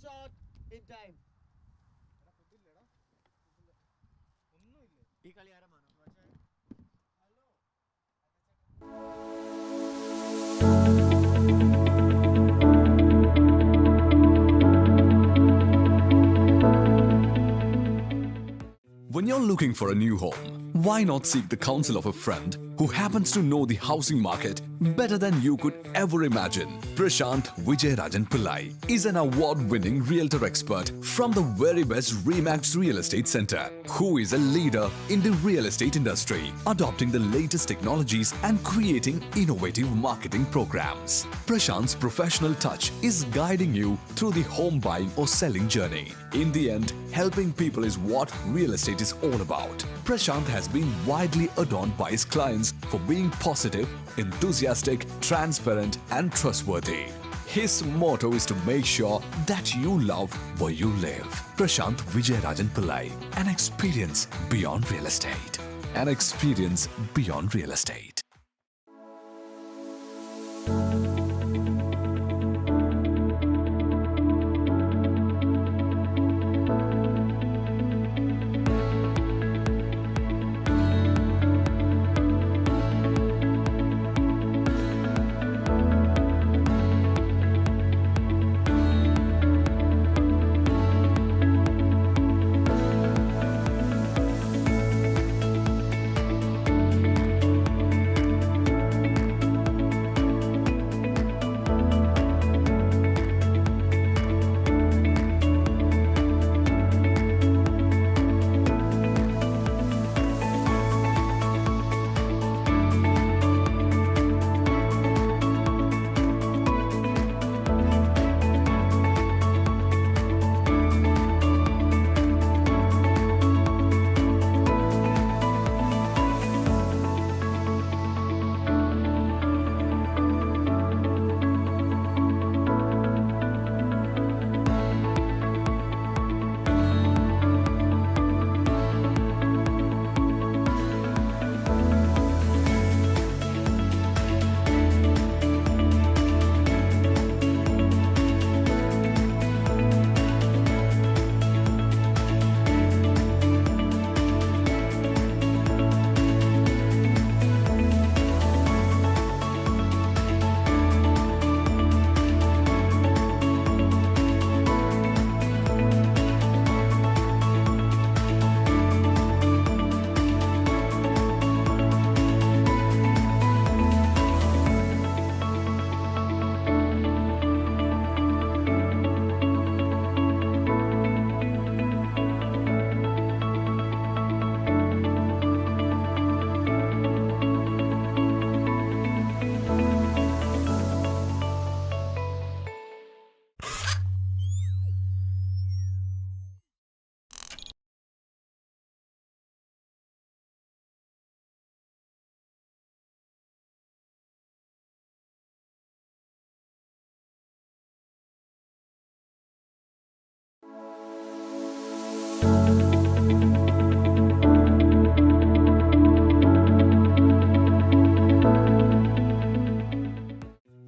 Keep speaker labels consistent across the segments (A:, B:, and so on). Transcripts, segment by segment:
A: start in time. ഈ കളി ആരമാണ്
B: When you're looking for a new home, why not seek the counsel of a friend who happens to know the housing market better than you could ever imagine? Prashant Vijayarajan Pillai is an award-winning realtor expert from the very best Remax Real Estate Center, who is a leader in the real estate industry, adopting the latest technologies and creating innovative marketing programs. Prashant's professional touch is guiding you through the home buying or selling journey. In the end, helping people is what real estate is all about. Prashant has been widely adored by his clients for being positive, enthusiastic, transparent, and trustworthy. His motto is to make sure that you love where you live. Prashant Vijayarajan Pillai, an experience beyond real estate. An experience beyond real estate.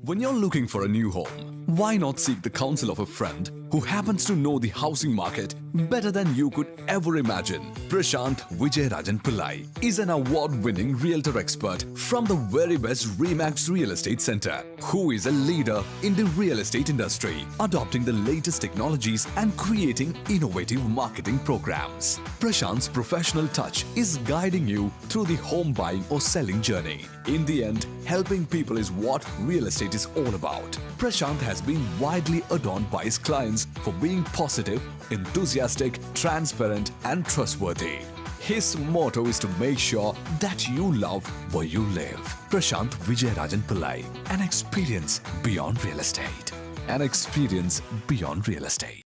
B: When you're looking for a new home, why not seek the counsel of a friend who happens to know the housing market better than you could ever imagine? Prashant Vijayarajan Pillai is an award-winning realtor expert from the very best Remax Real Estate Center, who is a leader in the real estate industry, adopting the latest technologies and creating innovative marketing programs. Prashant's professional touch is guiding you through the home buying or selling journey. In the end, helping people is what real estate is all about. Prashant has been widely adored by his clients for being positive, enthusiastic, transparent, and trustworthy. His motto is to make sure that you love where you live. Prashant Vijayarajan Pillai, an experience beyond real estate. An experience beyond real estate.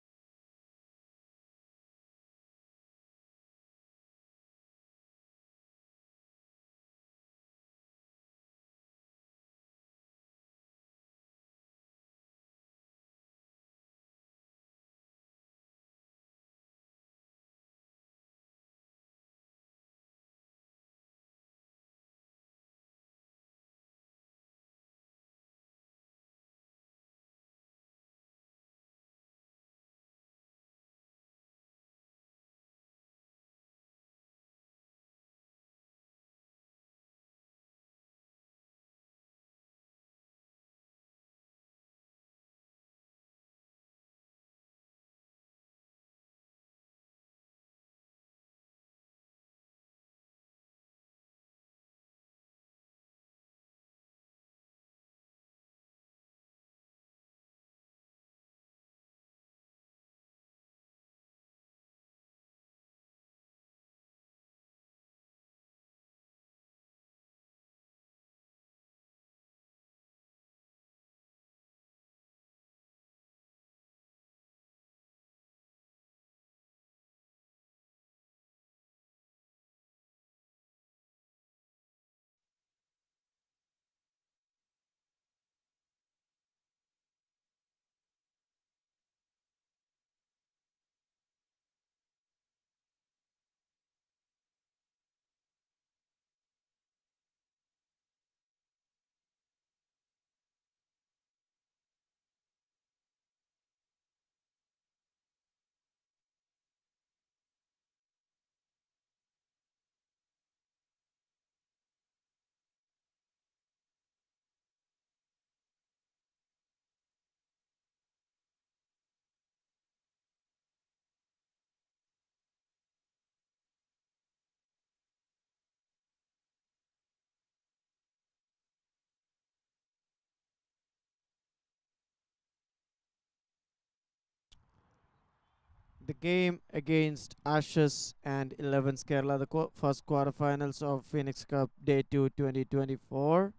A: the game against Ashes and 11's Kerala, the first quarterfinals of Phoenix Cup Day 2 2024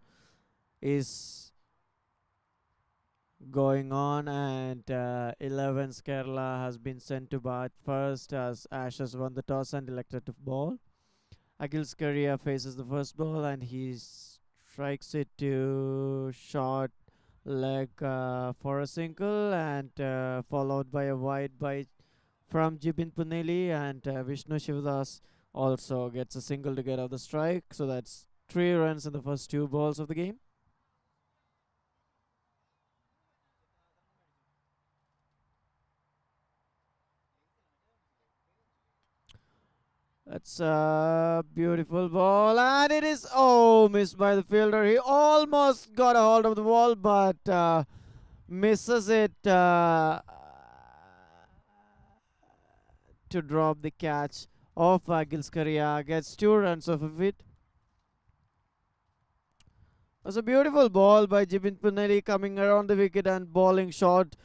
A: is going on, and 11's Kerala has been sent to bat first as Ashes won the toss and elected to bowl. Akhil Skaria faces the first ball and he strikes it to short leg for a single, and followed by a wide by from Jibin Puneli, and Vishnu Shivdas also gets a single to get out the strike. So that's 3 runs in the first 2 balls of the game. That's a beautiful ball, and it is missed by the fielder. He almost got a hold of the ball, but misses it to drop the catch of Akhil Skaria. Gets 2 runs off of it. It was a beautiful ball by Jibin Puneli coming around the wicket and bowling short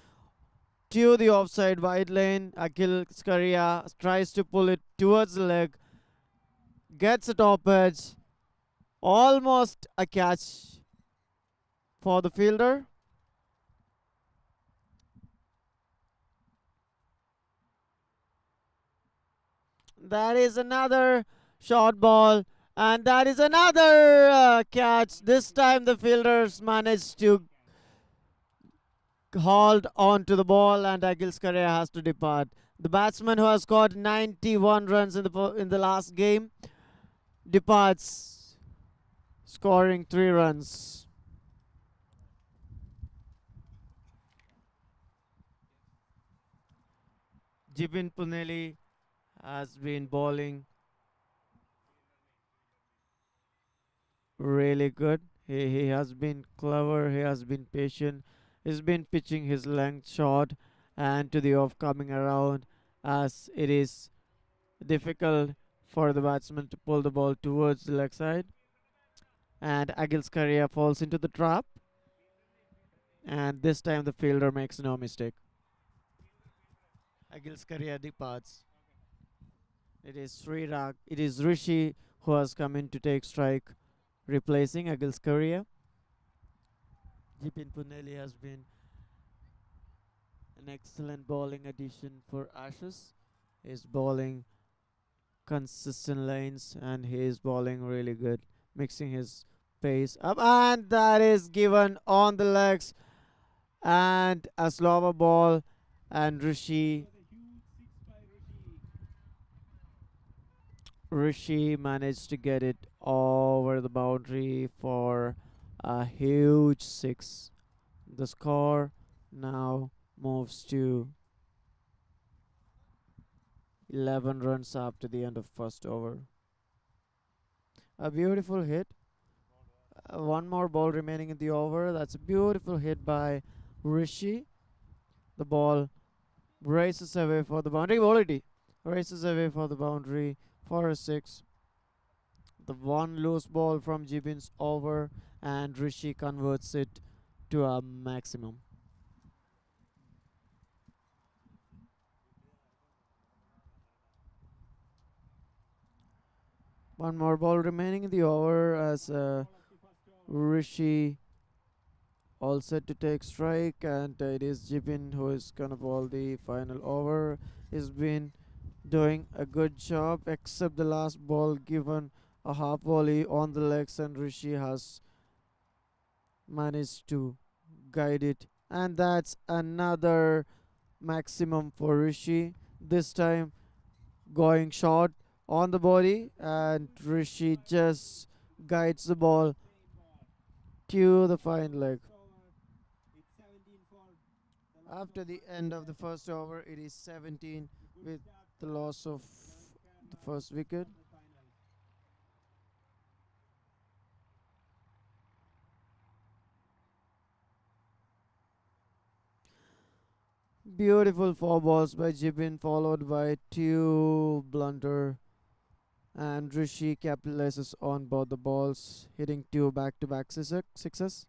A: to the offside wide lane. Akhil Skaria tries to pull it towards the leg, gets a top edge, almost a catch for the fielder. That is another short ball, and that is another catch. This time the fielders managed to hold on to the ball, and Akhil Skaria has to depart. The batsman who has scored 91 runs in the last game departs, scoring 3 runs. Jibin Puneli has been bowling really good. He has been clever, he has been patient, he's been pitching his length short and to the off coming around, as it is difficult for the batsman to pull the ball towards the leg side. And Akhil Skaria falls into the trap, and this time the fielder makes no mistake. Akhil Skaria departs. It is Rishi who has come in to take strike, replacing Akhil Skaria. Jipin Puneli has been an excellent bowling addition for Ashes. He's bowling consistent lanes and he is bowling really good, mixing his pace up, and that is given on the legs, and a slower ball, and Rishi managed to get it over the boundary for a huge 6. The score now moves to 11 runs after the end of first over. A beautiful hit. One more ball remaining in the over. That's a beautiful hit by Rishi. The ball races away for the boundary. Quality races away for the boundary for a 6. The one loose ball from Jibin's over, and Rishi converts it to a maximum. One more ball remaining in the over as Rishi all set to take strike, and it is Jibin who is gonna bowl the final over. He's been doing a good job, except the last ball given a half volley on the legs, and Rishi has managed to guide it, and that's another maximum for Rishi. This time going short on the body, and Rishi just guides the ball to the fine leg. After the end of the first over, it is 17 with the loss of the first wicket. Beautiful 4 balls by Jibin, followed by 2 blunder, and Rishi capitalizes on both the balls, hitting 2 back-to-back sixes.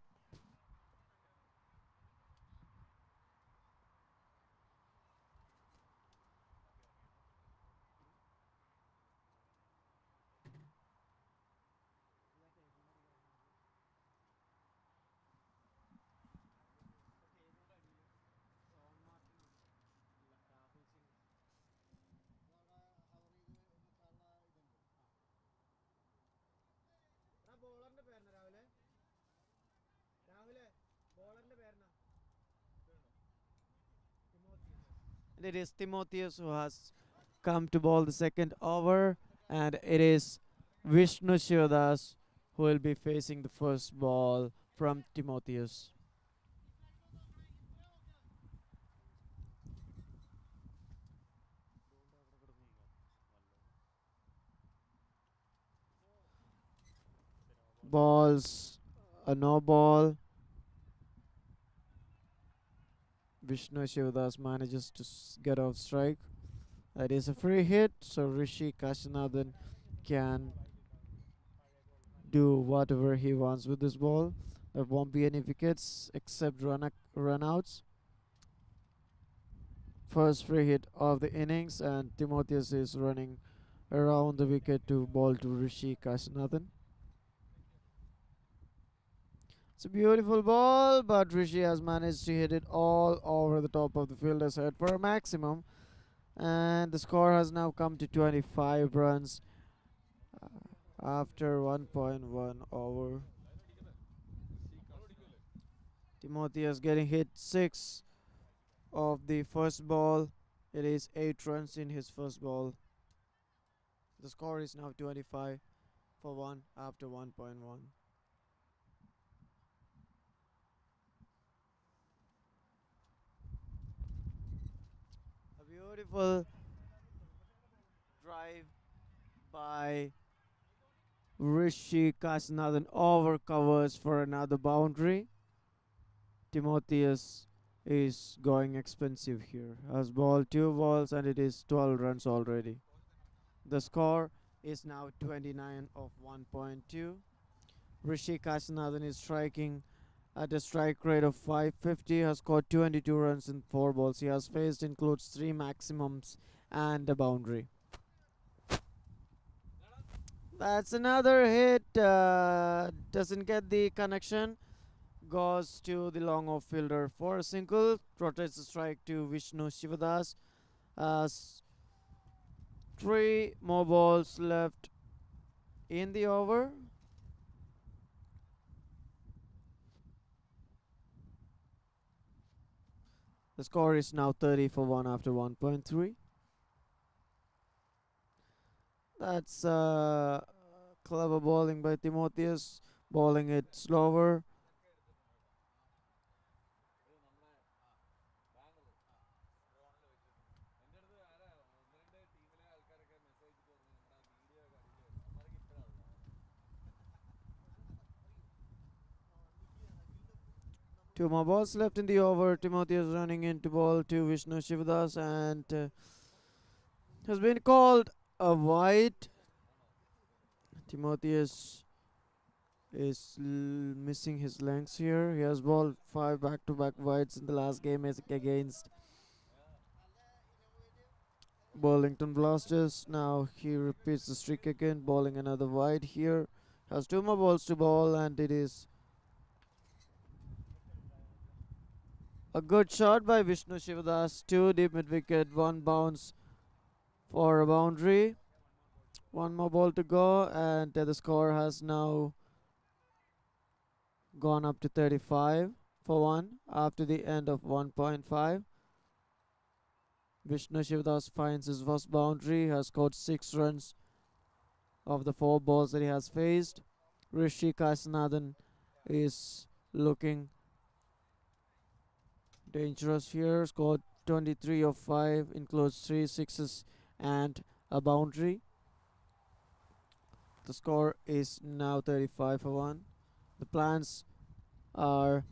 A: And it is Timotheus who has come to bowl the second over, and it is Vishnu Shivadas who will be facing the first ball from Timotheus. Balls, a no ball. Vishnu Shivadas manages to get off strike. That is a free hit, so Rishi Kashinathan can do whatever he wants with this ball. There won't be any wickets except run outs. First free hit of the innings, and Timotheus is running around the wicket to bowl to Rishi Kashinathan. It's a beautiful ball, but Rishi has managed to hit it all over the top of the fielder's head for a maximum. And the score has now come to 25 runs after 1.1 over. Timotheus getting hit 6 of the first ball. It is 8 runs in his first ball. The score is now 25 for 1 after 1.1. A beautiful drive by Rishi Kashinathan over covers for another boundary. Timotheus is going expensive here. Has bowled 2 balls and it is 12 runs already. The score is now 29 of 1.2. Rishi Kashinathan is striking at a strike rate of 550, has scored 22 runs in 4 balls. He has faced includes 3 maximums and a boundary. That's another hit. Doesn't get the connection. Goes to the long off fielder for a single. Rotates the strike to Vishnu Shivadas. Has 3 more balls left in the over. The score is now 30 for 1 after 1.3. That's clever bowling by Timotheus. Bowling it slower. Two more balls left in the over. Timotheus running into ball to Vishnu Shivadas and has been called a wide. Timotheus is missing his lengths here. He has bowled 5 back-to-back wides in the last game against Burlington Blasters. Now he repeats the streak again, bowling another wide here. Has 2 more balls to bowl and it is a good shot by Vishnu Shivadas. 2 deep mid wicket, 1 bounce for a boundary. 1 more ball to go, and the score has now gone up to 35 for 1 after the end of 1.5. Vishnu Shivadas finds his first boundary, has scored 6 runs of the 4 balls that he has faced. Rishi Kashinathan is looking dangerous here, scored 23 of 5, includes 3 sixes and a boundary. The score is now 35 for 1. The plans are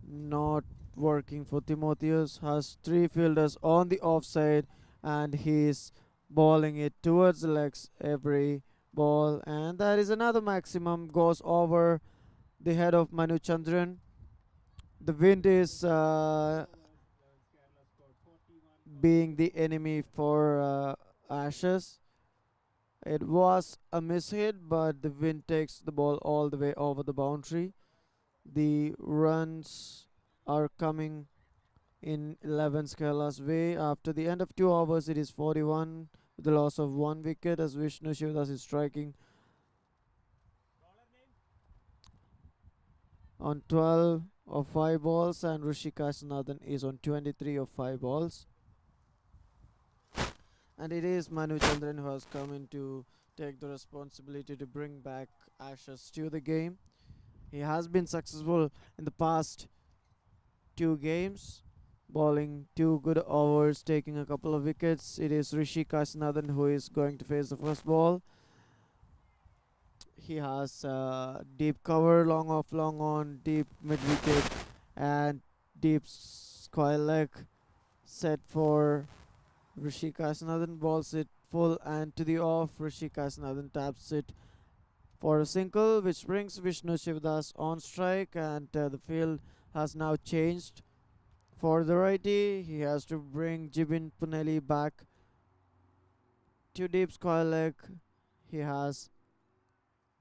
A: not working for Timotheus. Has 3 fielders on the offside and he's bowling it towards the legs every ball, and that is another maximum, goes over the head of Manu Chandran. The wind is being the enemy for Ashes. It was a mishit, but the wind takes the ball all the way over the boundary. The runs are coming in 11 Kerala's way. After the end of 2 overs, it is 41 with the loss of 1 wicket as Vishnu Shivadas is striking on 12 of 5 balls and Rishi Kashinathan is on 23 of 5 balls. And it is Manu Chandran who has come in to take the responsibility to bring back Ashes to the game. He has been successful in the past two games, bowling two good overs, taking a couple of wickets. It is Rishi Kasnathan who is going to face the first ball. He has deep cover, long off, long on, deep mid wicket, and deep square leg set for Rishi Kasnathan. Balls it full and to the off. Rishi Kasnathan taps it for a single, which brings Vishnu Shivdas on strike, and the field has now changed. For the righty, he has to bring Jibin Puneli back to deep square leg. He has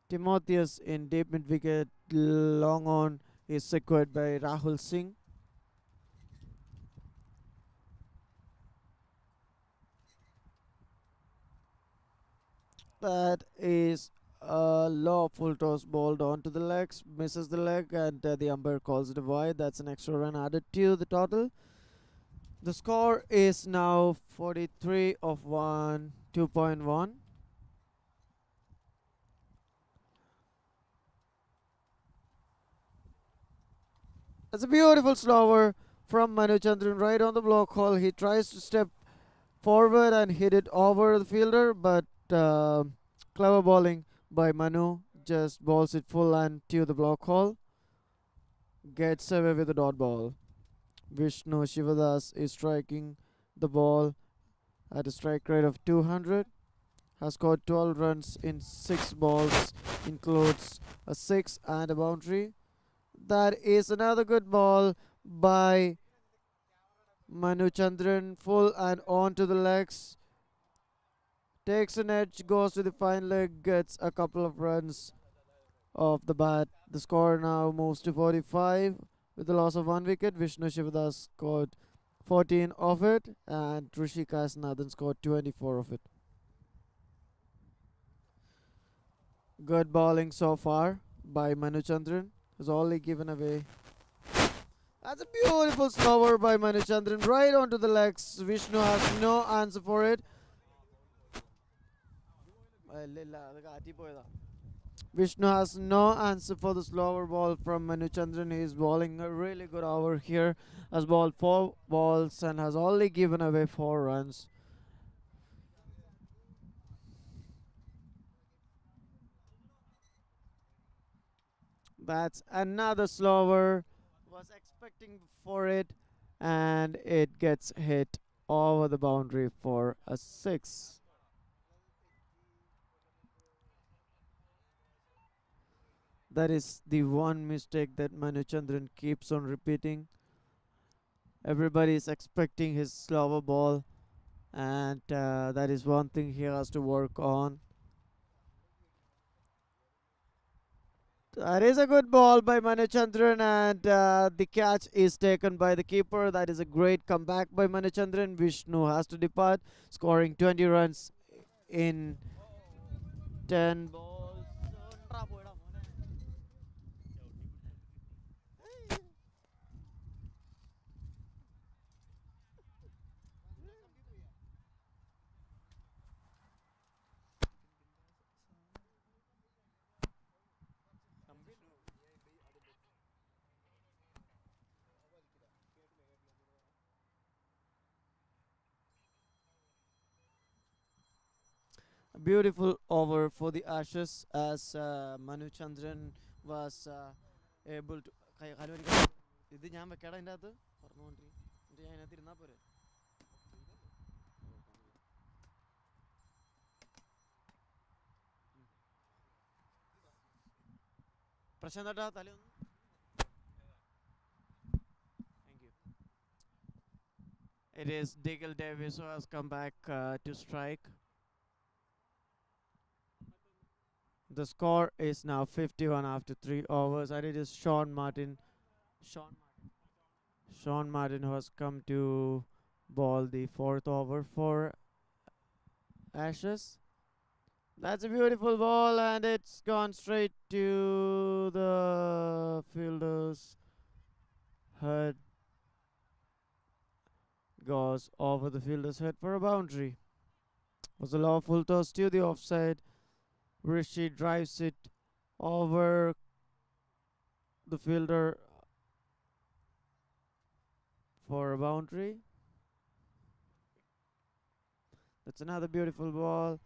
A: Timotheus in deep mid wicket, long on is secured by Rahul Singh. That is a low full toss balled onto the legs, misses the leg, and the umpire calls it a wide. That's an extra run added to the total. The score is now 43 of 1, 2.1. That's a beautiful slower from Manu Chandran right on the block hole. He tries to step forward and hit it over the fielder, but clever bowling by Manu, just balls it full and to the block hole. Gets away with the dot ball. Vishnu Shivadas is striking the ball at a strike rate of 200. Has scored 12 runs in 6 balls, includes a 6 and a boundary. That is another good ball by Manu Chandran, full and on to the legs. Takes an edge, goes to the fine leg, gets a couple of runs off the bat. The score now moves to 45 with the loss of 1 wicket. Vishnu Shivadas scored 14 of it, and Rishi Kasnathan scored 24 of it. Good bowling so far by Manu Chandran. Has only given away. That's a beautiful slower by Manu Chandran right onto the legs. Vishnu has no answer for it. Vishnu has no answer for the slower ball from Manu Chandran. He is bowling a really good over here. Has bowled 4 balls and has only given away 4 runs. That's another slower. Was expecting for it, and it gets hit over the boundary for a 6. That is the one mistake that Manu Chandran keeps on repeating. Everybody is expecting his slower ball, and that is one thing he has to work on. That is a good ball by Manu Chandran, and the catch is taken by the keeper. That is a great comeback by Manu Chandran. Vishnu has to depart, scoring 20 runs in 10 balls. A beautiful over for the Ashes as Manu Chandran was able to. ഇത് ഞാൻ വെക്കാടാ അതിൻ്റെ അകത്ത് പറഞ്ഞുകൊണ്ടിരി എന്നിട്ട് ഞാൻ അതിനകത്ത് ഇരുന്നാൽ പോരെ പ്രശാന്തേട്ടാ തലയൊന്ന് thank you. It is Diggle Davis who has come back to strike. The score is now 51 after 3 overs, and it is Sean Martin. Sean Martin who has come to bowl the 4th over for Ashes. That's a beautiful ball, and it's gone straight to the fielder's head. Goes over the fielder's head for a boundary. Was a lawful toss to the offside. Rishi drives it over the fielder for a boundary. That's another beautiful ball.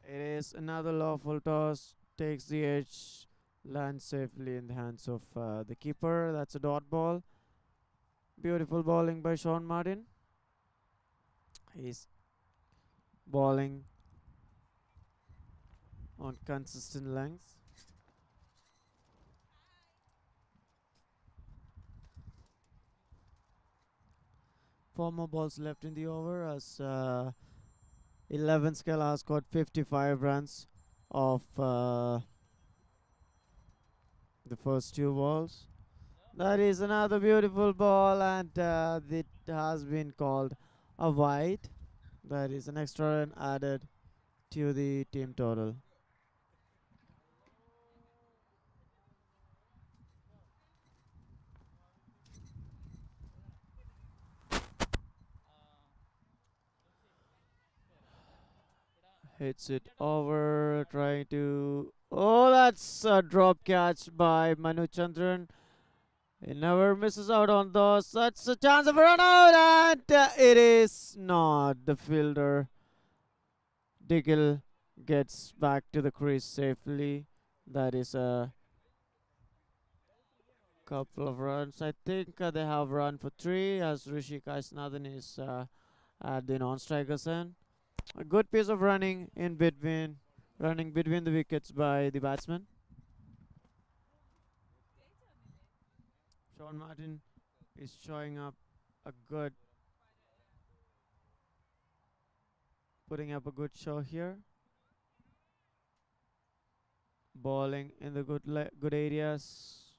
A: It is another lawful toss. Takes the edge, lands safely in the hands of the keeper. That's a dot ball. Beautiful bowling by Sean Martin. He's bowling on consistent lengths. 4 more balls left in the over as 11 Skella has got 55 runs of the first 2 balls. That is another beautiful ball, and it has been called a wide. That is an extra run added to the team total. Hits it over, trying to. Oh, that's a drop catch by Manu Chandran. He never misses out on those. That's a chance of a run out, and it is not. The fielder, Diggle, gets back to the crease safely. That is a couple of runs. I think they have run for 3 as Rishi Kaisnathan is at the non-strikers end. A good piece of running between the wickets by the batsman. Sean Martin is showing up a good, putting up a good show here. Bowling in the good areas,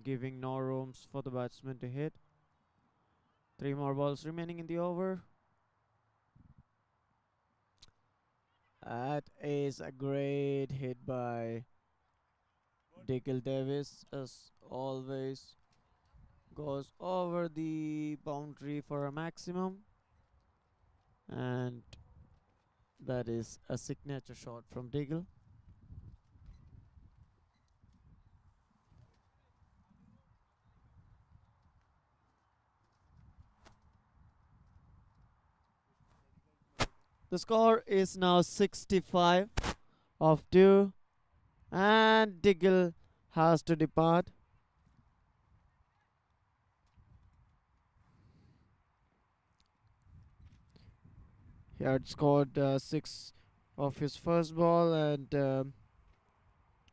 A: giving no rooms for the batsman to hit. 3 more balls remaining in the over. That is a great hit by Diggle Davis, as always. Goes over the boundary for a maximum, and that is a signature shot from Diggle. The score is now 65 of 2, and Diggle has to depart. He had scored 6 of his first ball and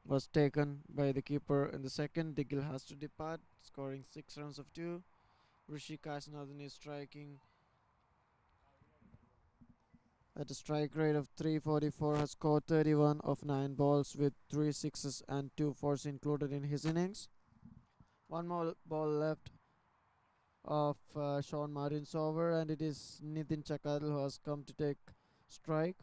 A: was taken by the keeper in the second. Diggle has to depart, scoring 6 runs of 2. Rishi Kaisnathan is striking at a strike rate of 344, has scored 31 of 9 balls with 3 sixes and 2 fours included in his innings. 1 more ball left of Sean Martin's over, and it is Nitin Chakadil who has come to take strike.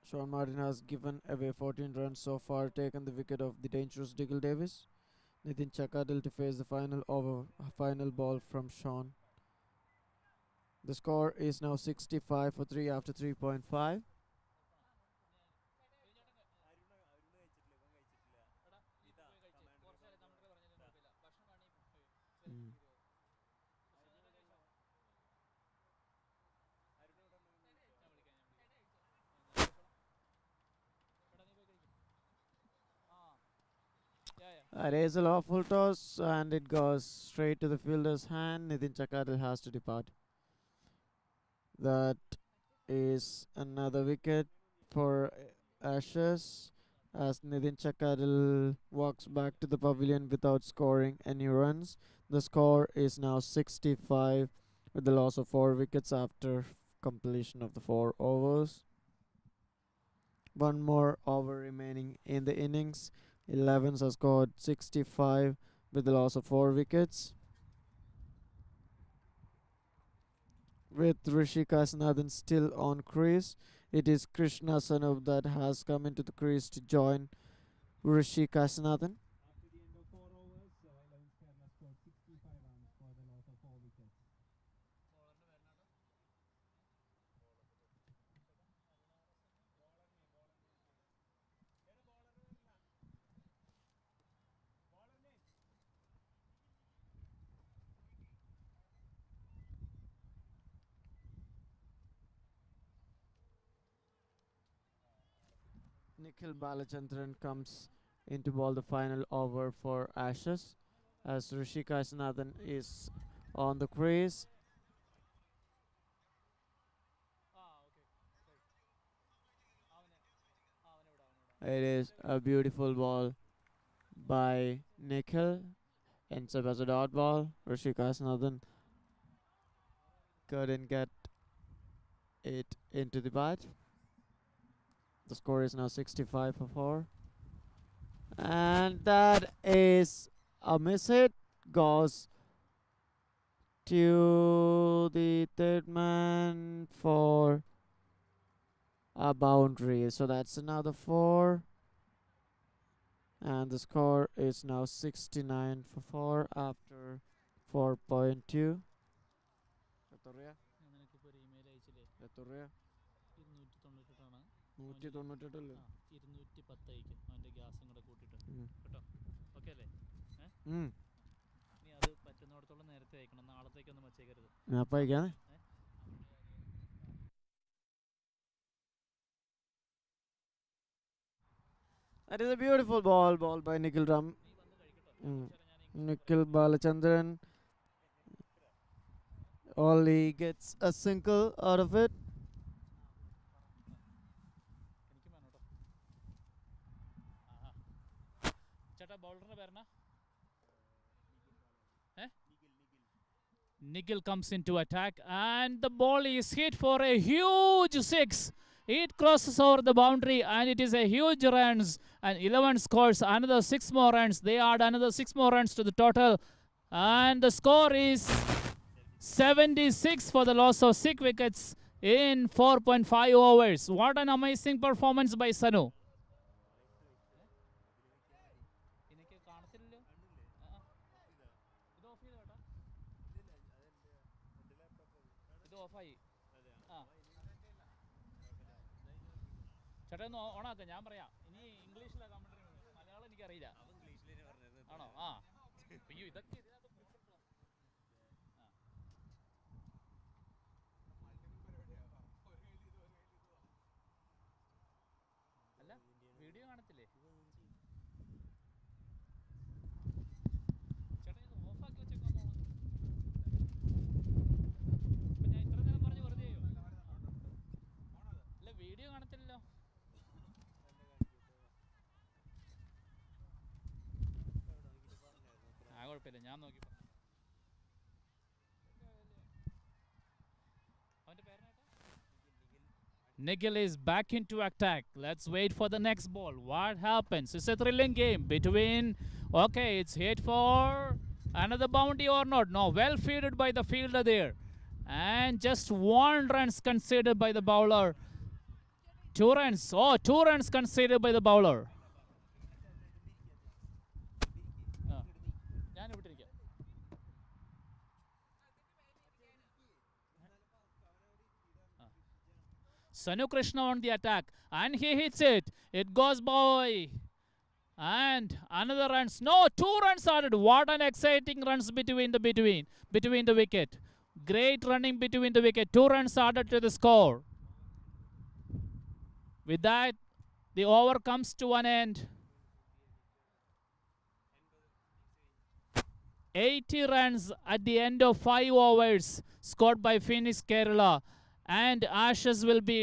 A: Sean Martin has given away 14 runs so far, taken the wicket of the dangerous Diggle Davis. Nitin Chakadil to face the final ball from Sean. The score is now 65 for 3 after 3.5. Mm. That is a lawful toss, and it goes straight to the fielder's hand. Nitin Chakadil has to depart. That is another wicket for Ashes as Nitin Chakadil walks back to the pavilion without scoring any runs. The score is now 65 with the loss of 4 wickets after completion of the 4 overs. 1 more over remaining in the innings. 11 has scored 65 with the loss of 4 wickets. With Rishi Kaisnathan still on crease, it is Krishna Sanup that has come into the crease to join Rishi Kaisnathan. Nikhil Balachandran comes into ball the final over for Ashes as Rishi Kaisnathan is on the crease. It is a beautiful ball by Nikhil. Ends up as a dot ball. Rishi Kaisnathan couldn't get it into the bat. The score is now 65 for 4. And that is a miss hit. Goes to the third man for a boundary. So that's another 4. And the score is now 69 for 4 after 4.2.
C: നിനക്കിപ്പോൾ ഒരു email അയച്ചില്ലേ
A: എത്ര രൂപ?
C: 298 ആണ്.
A: 198
C: 210 അയക്കും അവൻ്റെ ഗ്യാസും കൂടെ കൂട്ടിയിട്ട് കേട്ടോ. ഓക്കെ അല്ലേ? നീ അത് പറ്റുന്നിടത്തോളം നേരത്തെ അയക്കണം, നാളത്തേക്കൊന്നും വച്ചേക്കരുത്.
A: അപ്പം അയക്കാതെ. That is a beautiful ball by Nikhil Ram. Nikhil Balachandran only gets a single out of it.
C: എനിക്കും വേണം കേട്ടോ. ചേട്ടാ ബൗളറിൻ്റെ പേരെന്നാ? Nikhil comes into attack and the ball is hit for a huge 6. It crosses over the boundary and it is a huge runs, and 11 scores another 6 more runs. They add another 6 more runs to the total, and the score is 76 for the loss of 6 wickets in 4.5 overs. What an amazing performance by Sanu. ചേട്ടാ ഒന്ന് ഓണാക്കാം, ഞാൻ പറയാം. ഇനി ഇംഗ്ലീഷിലാണ് commentary, Malayalam എനിക്കറിയില്ല. ആണോ? അയ്യോ ഇതൊക്കെ അല്ല വീഡിയോ കാണത്തില്ലേ? ചേട്ടാ ഇത് ഓഫാക്കി വെച്ചേക്കാന്നോ? ഇപ്പം ഞാൻ ഇത്ര നേരം പറഞ്ഞ് വെറുതെ ചെയ്യോ? അല്ല വീഡിയോ കാണത്തില്ലല്ലോ. കുഴപ്പമില്ല, ഞാൻ നോക്കി. Nikhil is back into attack. Let's wait for the next ball. What happens? It's a thrilling game between. Okay, it's hit for another boundary or not? No, well fielded by the fielder there, and just 1 runs conceded by the bowler. 2 runs. Oh, 2 runs conceded by the bowler. Sanu Krishna on the attack, and he hits it. It goes by, and another runs. No, 2 runs added. What an exciting runs between the wicket. Great running between the wicket. 2 runs added to the score. With that, the over comes to an end. 80 runs at the end of 5 overs scored by Phoenix Kerala, and Ashes will be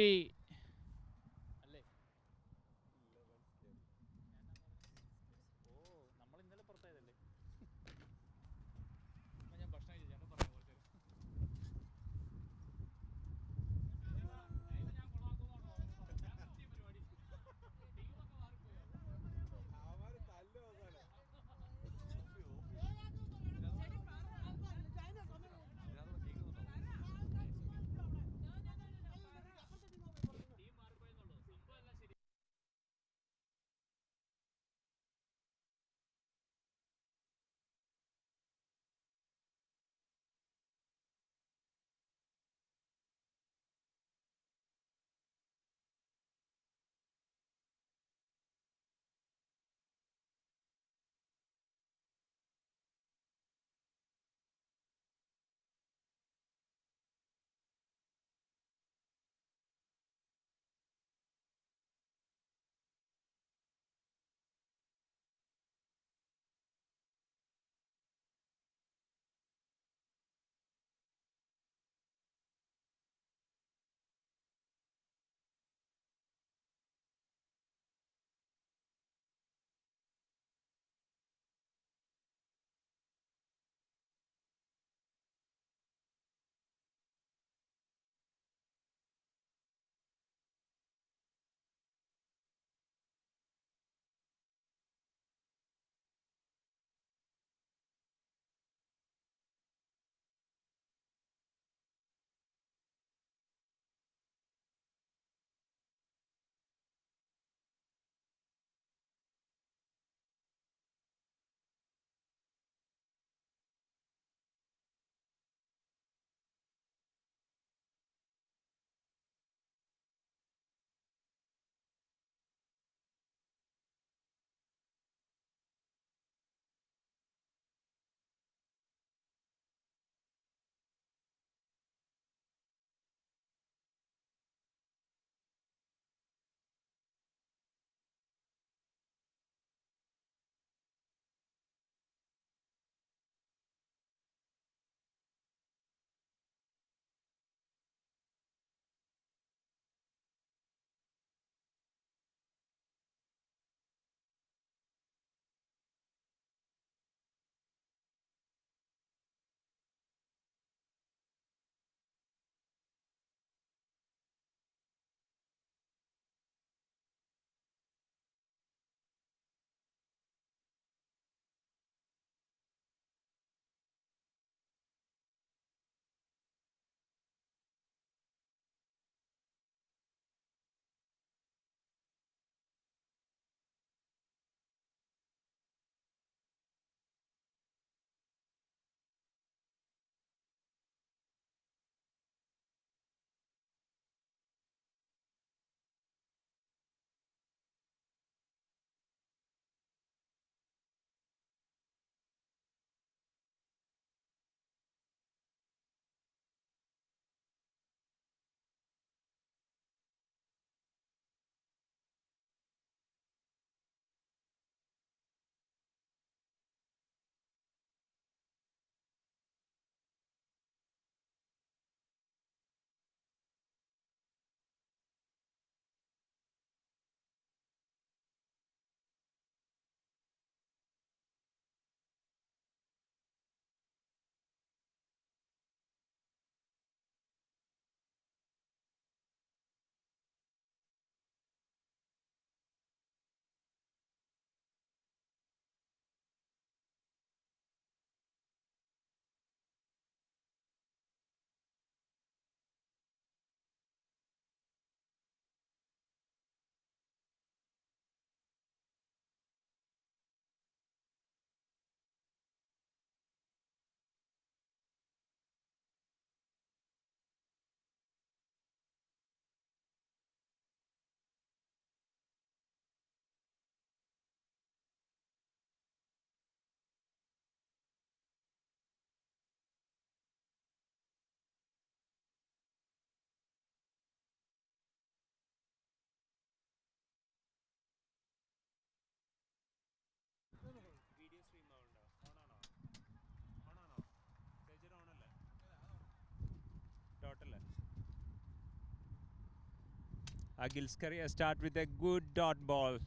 D: Agil's career start with a good dot ball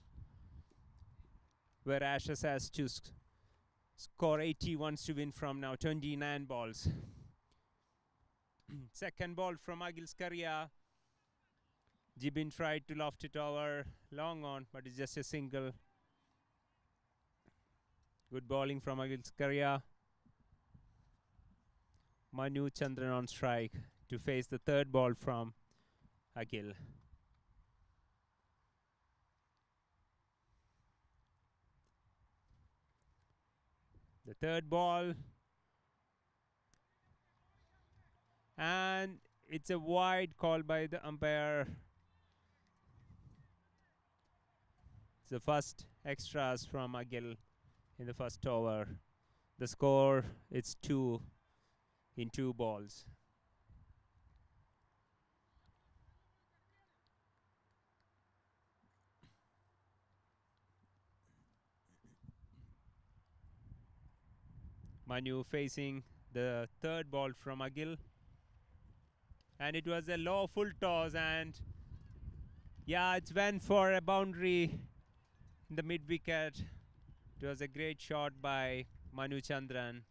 D: where Ashes has to score 80, wants to win from now 29 balls. Second ball from Agil's career. Jibin tried to loft it over long on, but it's just a single. Good bowling from Agil's career. Manu Chandran on strike to face the third ball from Agil. The third ball. And it's a wide call by the umpire. It's the first extras from Agil in the first over. The score is 2 in 2 balls. Manu facing the third ball from Agil. And it was a low full toss, and yeah, it went for a boundary in the mid wicket. It was a great shot by Manu Chandran,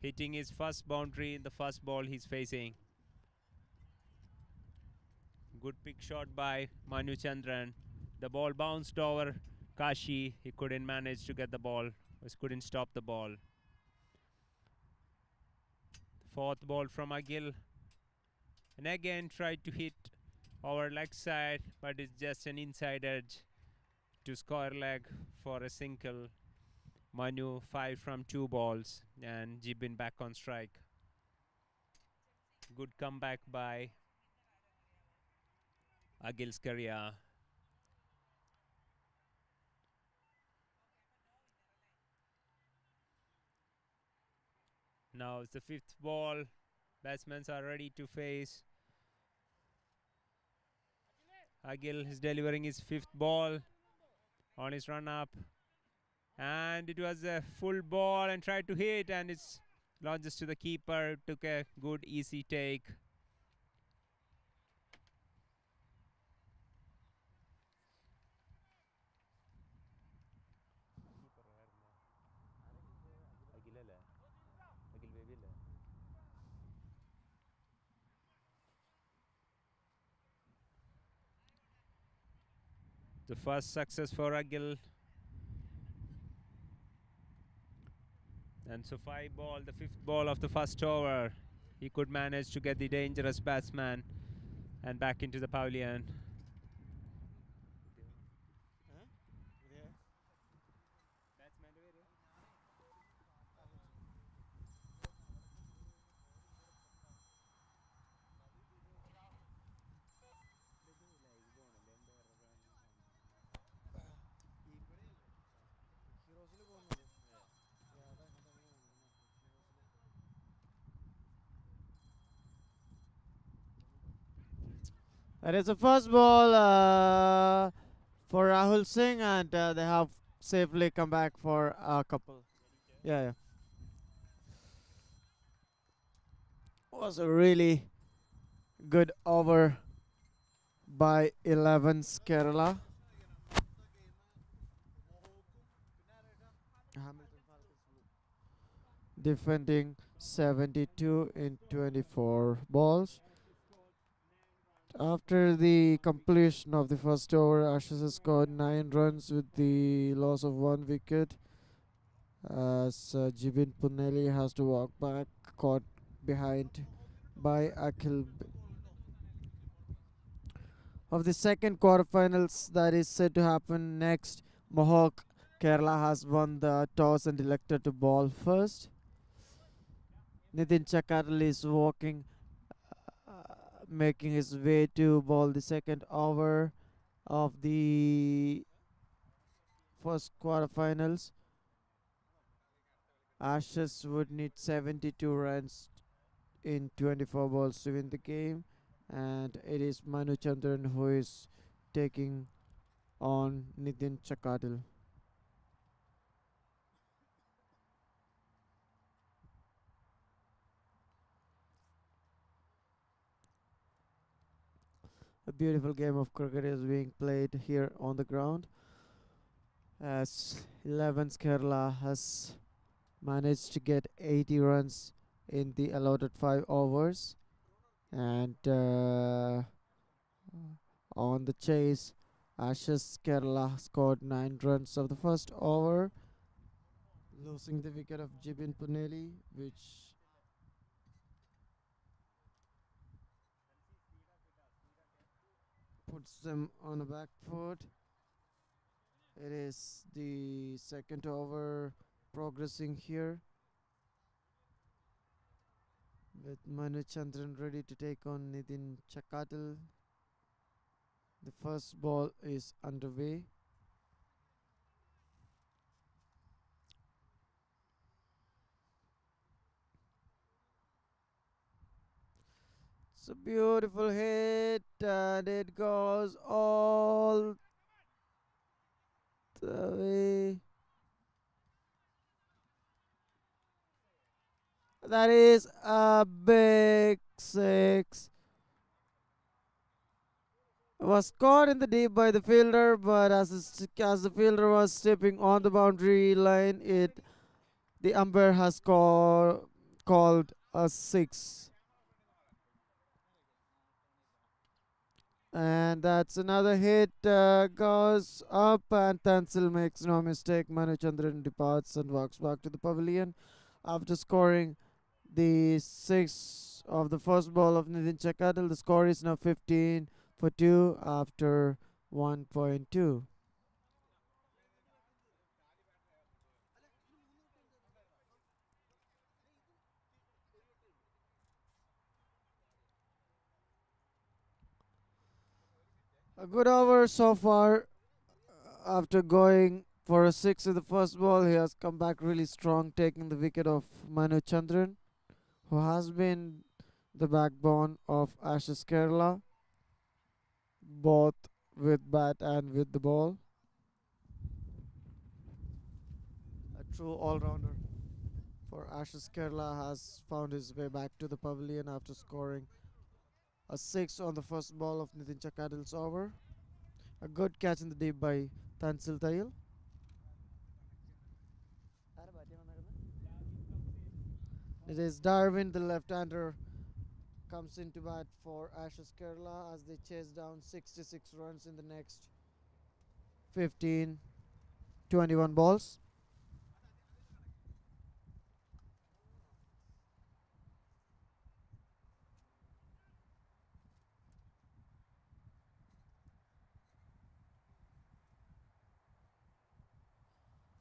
D: hitting his first boundary in the first ball he's facing. Good pick shot by Manu Chandran. The ball bounced over Kashi. He couldn't manage to get the ball, couldn't stop the ball. Fourth ball from Agil. And again tried to hit our leg side, but it's just an inside edge to square leg for a single. Manu 5 from 2 balls, and Jibin back on strike. Good comeback by Agil's career. Now it's the 5th ball. Batsmen are ready to face. Agil is delivering his 5th ball on his run up. And it was a full ball and tried to hit, and it's launches to the keeper. Took a good easy take. The first success for Agil. And so 5 ball, the 5th ball of the first over. He could manage to get the dangerous batsman and back into the pavilion.
A: That is the first ball for Rahul Singh, and they have safely come back for a couple. Yeah, yeah. Was a really good over by 11's Kerala. Defending 72 in 24 balls. After the completion of the first over, Ashes has scored 9 runs with the loss of 1 wicket, as Jibin Puneli has to walk back, caught behind by Akhil. Of the second quarterfinals that is set to happen next, Mohawk Kerala has won the toss and elected to ball first. Nitin Chakatal is walking, making his way to bowl the second over of the first quarterfinals. Ashes would need 72 runs in 24 balls to win the game, and it is Manu Chandran who is taking on Nitin Chakatal. A beautiful game of cricket is being played here on the ground as 11's Kerala has managed to get 80 runs in the allotted 5 overs, and on the chase, Ashes Kerala scored 9 runs of the first over, losing the wicket of Jibin Puneli, which puts them on a back foot. It is the second over progressing here, with Manu Chandran ready to take on Nitin Chakatil. The first ball is underway. It's a beautiful hit, and it goes all the way. That is a big six. Was caught in the deep by the fielder, but as the fielder was stepping on the boundary line, the umpire has called a six. And that's another hit, goes up, and Tansil makes no mistake. Manu Chandran departs and walks back to the pavilion after scoring the 6 of the first ball of Nitin Chakadal. The score is now 15 for 2 after 1.2. A good over so far. After going for a 6 in the first ball, he has come back really strong, taking the wicket of Manu Chandran, who has been the backbone of Ashes Kerala, both with bat and with the ball. A true all-rounder for Ashes Kerala has found his way back to the pavilion after scoring a 6 on the first ball of Nitin Chakadil's over. A good catch in the deep by Tansil Tayil. It is Darwin, the left-hander, comes into bat for Ashes Kerala as they chase down 66 runs in the next 21 balls.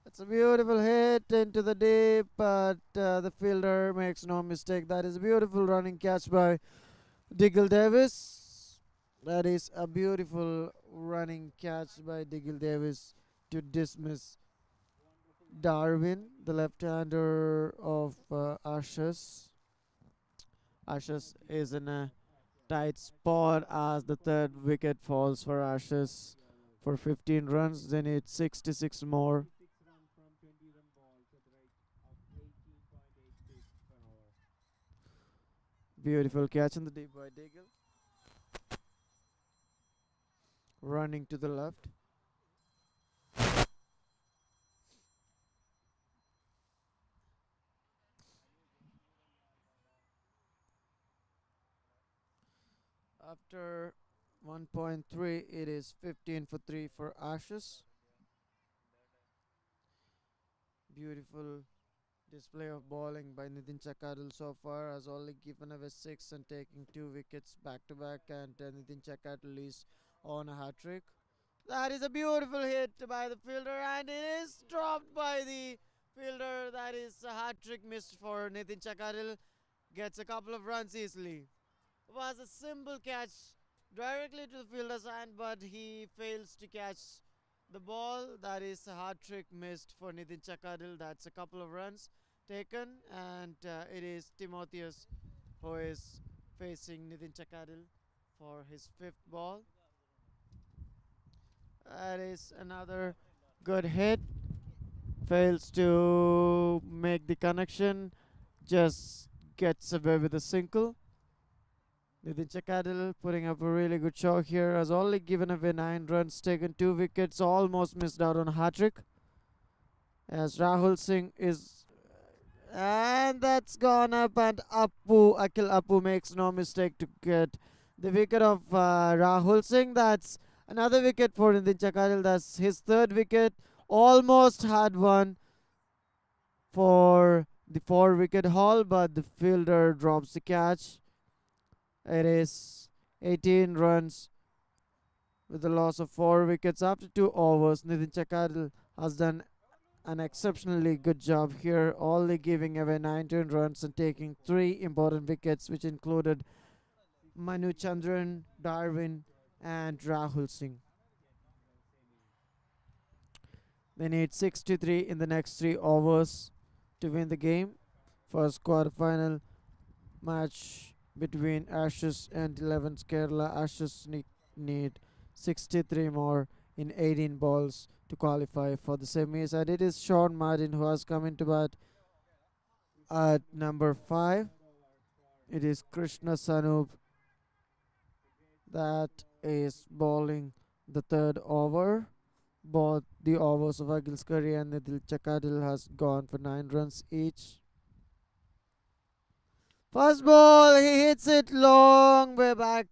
A: It's a beautiful hit into the deep, but the fielder makes no mistake. That is a beautiful running catch by Diggle Davis. That is a beautiful running catch by Diggle Davis to dismiss Darwin, the left-hander of Ashes. Ashes is in a tight spot as the third wicket falls for Ashes for 15 runs. They need 66 more. Beautiful catch in the deep by Diggle. Running to the left. After 1.3, it is 15 for 3 for Ashes. Beautiful display of bowling by Nitin Chakadil so far, has only given away 6 and taking 2 wickets back to back, and Nitin Chakadil is on a hat trick. That is a beautiful hit by the fielder, and it is dropped by the fielder. That is a hat trick missed for Nitin Chakadil. Gets a couple of runs easily. It was a simple catch directly to the fielder's hand, but he fails to catch the ball. That is a hard trick missed for Nitin Chakadil. That's a couple of runs taken, and it is Timotheus who is facing Nitin Chakadil for his 5th ball. That is another good hit. Fails to make the connection. Just gets away with a single. Nitin Chakadil putting up a really good show here, has only given away 9 runs, taken 2 wickets, almost missed out on a hat-trick. As Rahul Singh is... And that's gone up, and Akil Appu makes no mistake to get the wicket of Rahul Singh. That's another wicket for Nitin Chakadil. That's his 3rd wicket. Almost had one for the 4-wicket haul, but the fielder drops the catch. It is 18 runs with a loss of 4 wickets after 2 overs. Nitin Chakadil has done an exceptionally good job here, only giving away 19 runs and taking 3 important wickets, which included Manu Chandran, Darwin, and Rahul Singh. They need 63 in the next 3 overs to win the game. First quarter-final match between Ashes and 11's Kerala. Ashes need 63 more in 18 balls to qualify for the semis, and it is Sean Martin who has come into bat at number 5. It is Krishna Sanup that is bowling the 3rd over. Both the overs of Agil Skari and Nitin Chakadil has gone for 9 runs each. First ball, he hits it long way back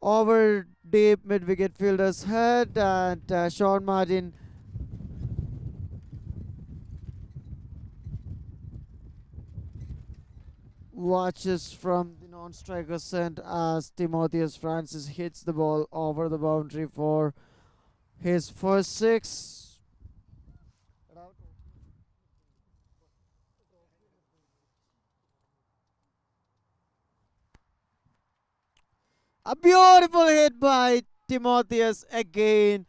A: over deep mid-wicket fielder's head, and Sean Martin watches from the non-striker's end as Timotheus Francis hits the ball over the boundary for his first 6. A beautiful hit by Timotheus again.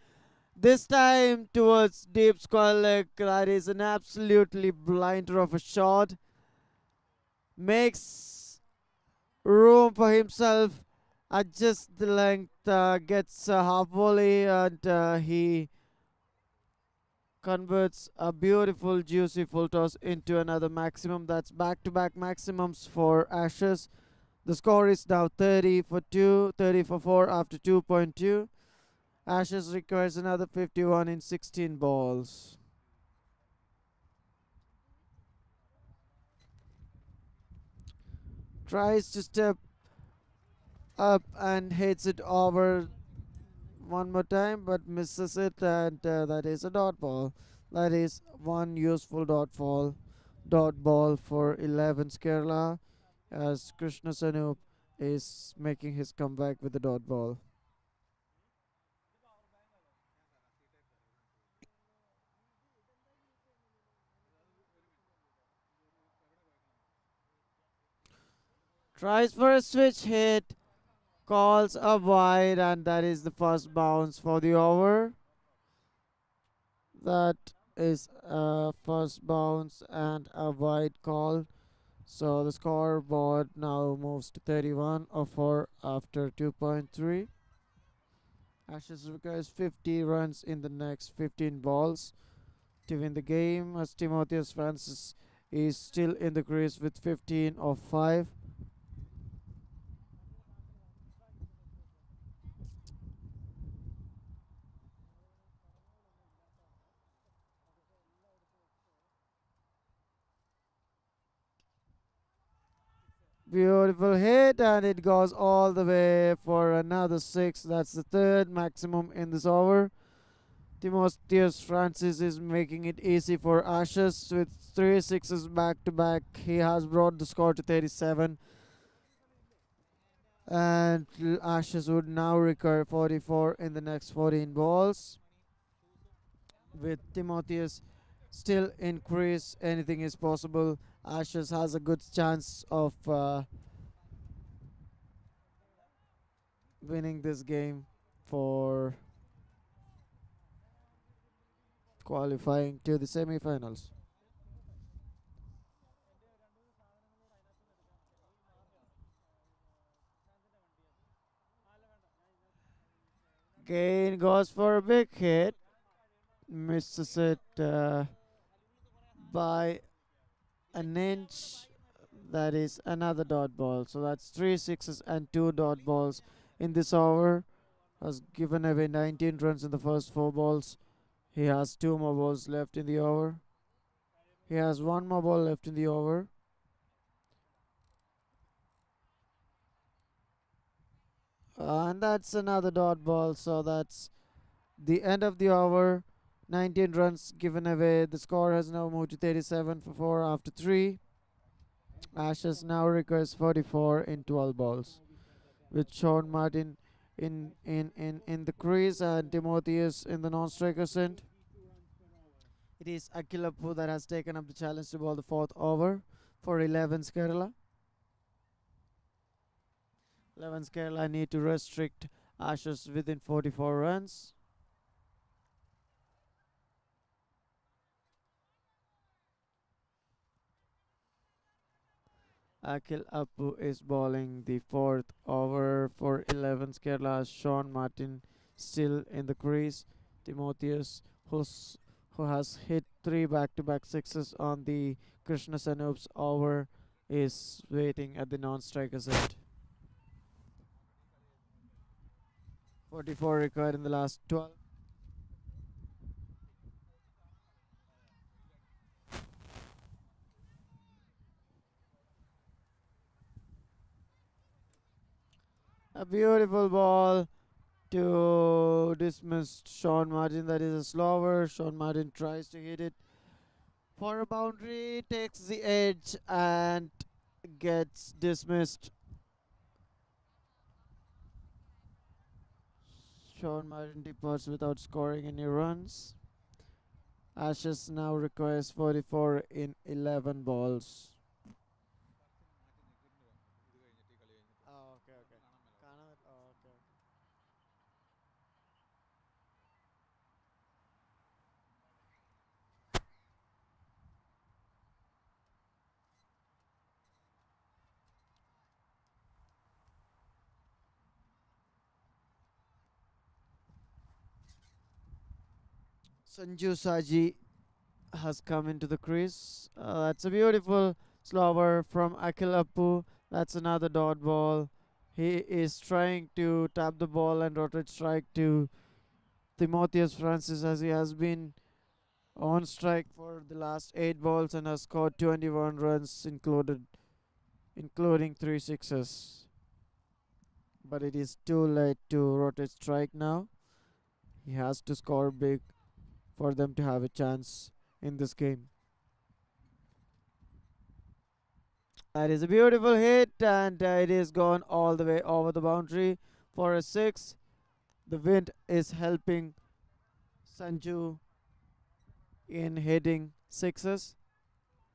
A: This time towards deep square leg. That is an absolutely blinder of a shot. Makes room for himself. Adjusts the length, gets a half volley, and he converts a beautiful juicy full toss into another maximum. That's back-to-back maximums for Ashes. The score is now 30 for 4 after 2.2. Ashes requires another 51 in 16 balls. Tries to step up and hits it over one more time, but misses it, and that is a dot ball. That is one useful dot ball for 11's Kerala, as Krishna Sanup is making his comeback with the dot ball. Tries for a switch hit, calls a wide, and that is the first bounce for the over. That is a first bounce and a wide call. So the scoreboard now moves to 31 or 4 after 2.3. Ashes requires 50 runs in the next 15 balls to win the game, as Timotheus Francis is still in the crease with 15 of 5. Beautiful hit, and it goes all the way for another 6. That's the 3rd maximum in this over. Timotheus Francis is making it easy for Ashes with 3 sixes back to back. He has brought the score to 37, and Ashes would now require 44 in the next 14 balls. With Timotheus still in crease, anything is possible. Ashes has a good chance of winning this game for qualifying to the semi-finals. Kane goes for a big hit, misses it by an inch. That is another dot ball. So that's 3 sixes and 2 dot balls in this over. Has given away 19 runs in the first 4 balls. He has 2 more balls left in the over. He has 1 more ball left in the over. And that's another dot ball. So that's the end of the over. 19 runs given away. The score has now moved to 37 for 4 after 3. Ashes now requires 44 in 12 balls, with Sean Martin in the crease and Timotheus in the non-striker's end. It is Akilapu that has taken up the challenge to bowl the 4th over for 11's Kerala. 11's Kerala need to restrict Ashes within 44 runs. Akhil Appu is bowling the 4th over for 11's Kerala. Sean Martin still in the crease. Timotheus, who has hit 3 back-to-back sixes on the Krishna Sanoop's over, is waiting at the non-striker's end. 44 required in the last 12. A beautiful ball to dismiss Sean Martin. That is a slower. Sean Martin tries to hit it for a boundary, takes the edge and gets dismissed. Sean Martin departs without scoring any runs. Ashes now requires 44 in 11 balls. Oh, okay, okay. Oh, okay. Sanju Saji has come into the crease. That's a beautiful slower from Akhil Appu. That's another dot ball. He is trying to tap the ball and rotate strike to Timotheus Francis, as he has been on strike for the last 8 balls and has scored 21 runs, including 3 sixes. But it is too late to rotate strike now. He has to score big for them to have a chance in this game. That is a beautiful hit, and it is gone all the way over the boundary for a 6. The wind is helping Sanju in hitting sixes.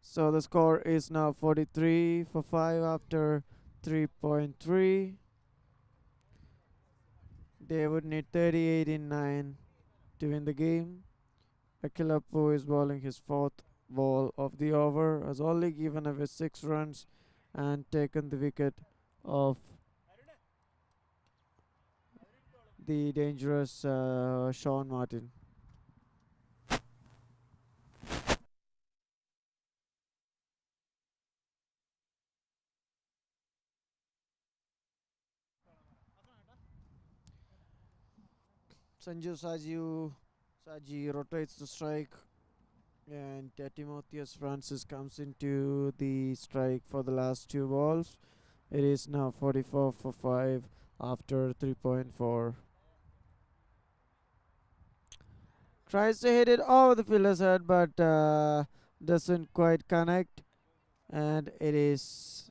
A: So the score is now 43 for 5 after 3.3. They would need 38 in 9 to win the game. Akhil Appu is bowling his 4th ball of the over, has only given away 6 runs and taken the wicket of the dangerous Sean Martin. Sanju Saji rotates the strike, and Timotheus Francis comes into the strike for the last 2 balls. It is now 44 for 5 after 3.4. Tries to hit it over the fielder's head, but doesn't quite connect, and it is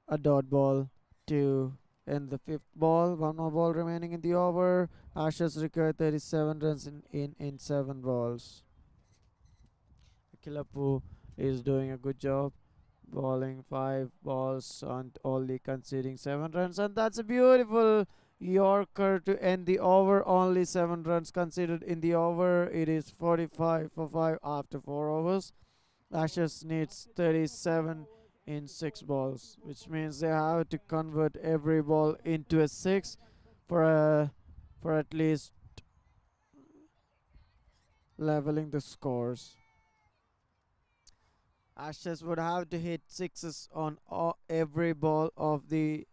A: a dot ball to end the 5th ball. 1 more ball remaining in the over. Ashes require 37 runs in 7 balls. Akhil Appu is doing a good job, bowling 5 balls and only conceding 7 runs, and that's a beautiful Yorker to end the over. Only 7 runs conceded in the over. It is 45 for 5 after 4 overs. Ashes needs 37 in 6 balls, which means they have to convert every ball into a 6 for at least leveling the scores. Ashes would have to hit sixes on every ball of the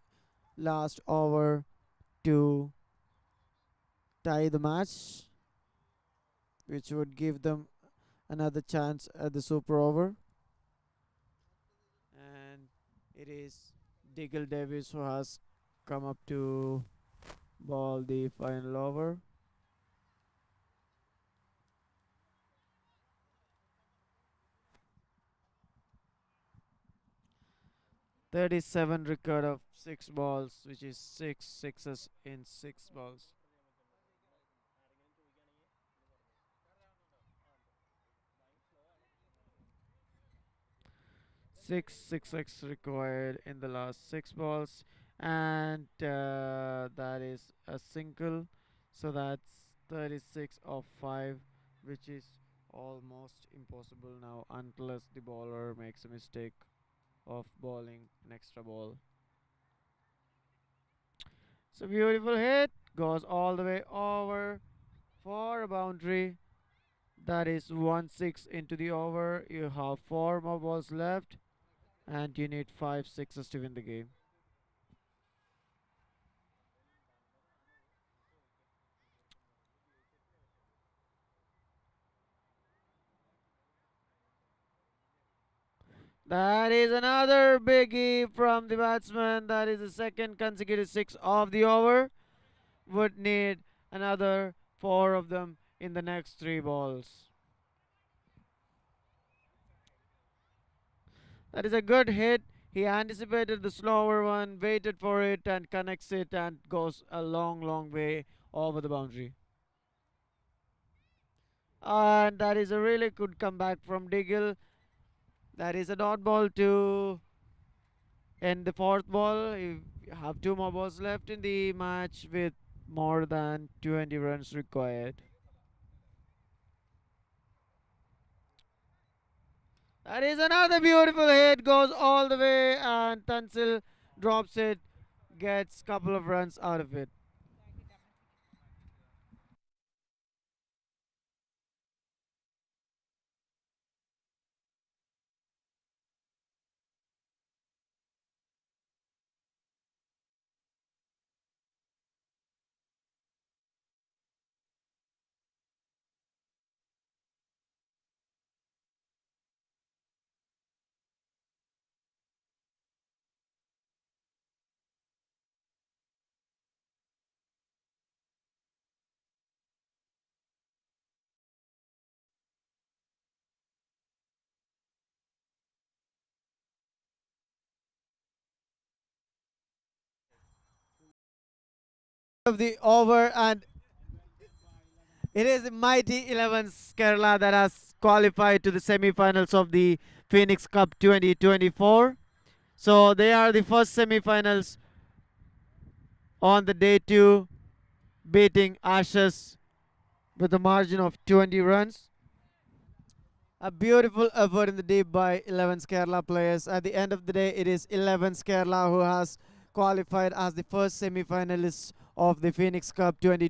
A: last over to tie the match, which would give them another chance at the super over. And it is Diggle Davis who has come up to ball the final over. "37" record of 6 balls, which is 6 sixes in 6 balls. 6 required in the last 6 balls, and that is a single, so that's 36 of 5, which is almost impossible now unless the bowler makes a mistake of bowling an extra ball. So beautiful hit, goes all the way over for a boundary. That is 1-6 into the over. You have 4 more balls left, and you need 5 sixes to win the game. That is another biggie from the batsman. That is the second consecutive 6 of the over. Would need another 4 of them in the next 3 balls. That is a good hit. He anticipated the slower one, waited for it, and connects it, and goes a long, long way over the boundary. And that is a really good comeback from Diggle. That is a dot ball to end the 4th ball. You have 2 more balls left in the match with more than 20 runs required. That is another beautiful hit, goes all the way, and Tansil drops it, gets couple of runs out of it. Of the over, and it is the mighty 11s Kerala that has qualified to the semi-finals of the Phoenix Cup 2024. So they are the first semi-finals on the day 2, beating Ashes with a margin of 20 runs. A beautiful effort in the deep by 11s Kerala players. At the end of the day, it is 11s Kerala who has qualified as the first semi-finalists of the Phoenix Cup 2024.